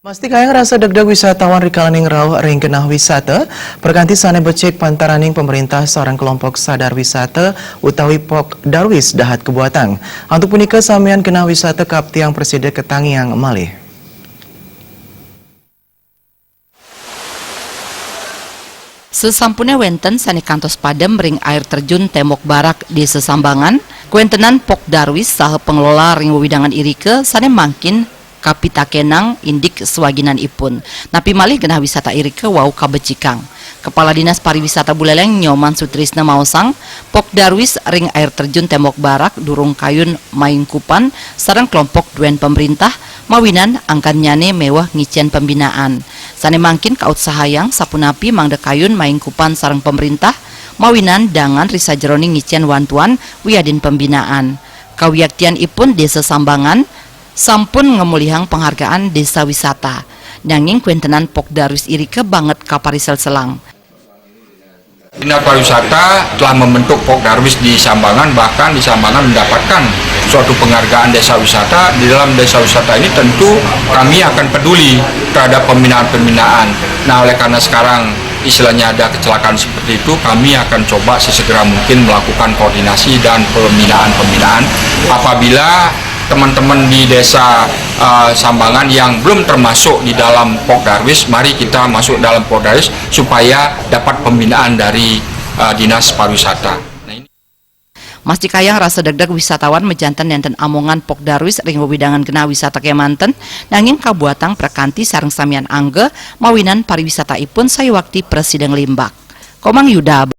Mesti kayang rasa degdeg wisatawan rikalaning rauh ring genah wisata, perganti sane becek pantaraning pemerintah seorang kelompok sadar wisata utawi Pok Darwis dahat kebuatan. Untuk punika samian genah wisata kap tiang presiden ketangiang malih. Sesampune wenten sani kantos padem ring air terjun Temok Barak di Sesambangan, kuentenan Pok Darwis saha pengelola ring wewidangan irike sane mangkin kapita kenang indik swaginan ipun. Napi malih genah wisata irike wau kabecikang. Kepala Dinas Pariwisata Buleleng Nyoman Sutrisna Maosang, Pok Darwis ring air terjun Temok Barak durung kayun maingkupan sareng kelompok duen pemerintah mawinan angkan nyane mewah ngicen pembinaan. Sane mangkin kaut sahayang sapunapi mangde kayun maingkupan sareng pemerintah mawinan dangan risa jeroni ngicen wantuan wiadin pembinaan. Kawiaktian ipun desa Sambangan sampun ngemulihang penghargaan desa wisata. Nanging kuentenan Pok Darwis irike banget kaparisel selang. Dinas Pariwisata telah membentuk Pok Darwis di Sambangan, bahkan di Sambangan mendapatkan suatu penghargaan desa wisata. Di dalam desa wisata ini tentu kami akan peduli terhadap pembinaan-pembinaan. Nah, oleh karena sekarang istilahnya ada kecelakaan seperti itu, kami akan coba sesegera mungkin melakukan koordinasi dan pembinaan-pembinaan apabila teman-teman di desa Sambangan yang belum termasuk di dalam Pok Darwis, mari kita masuk dalam Pok Darwis supaya dapat pembinaan dari Dinas Pariwisata. Masih kayang rasa degdeg wisatawan mejanten nenten amongan Pok Darwis ring wewidangan genah wisata kemanten, nanging kabuatang perkanti sareng samian angge mawinan pariwisata ipun sayuwakti Presiden Limbak. Komang Yuda.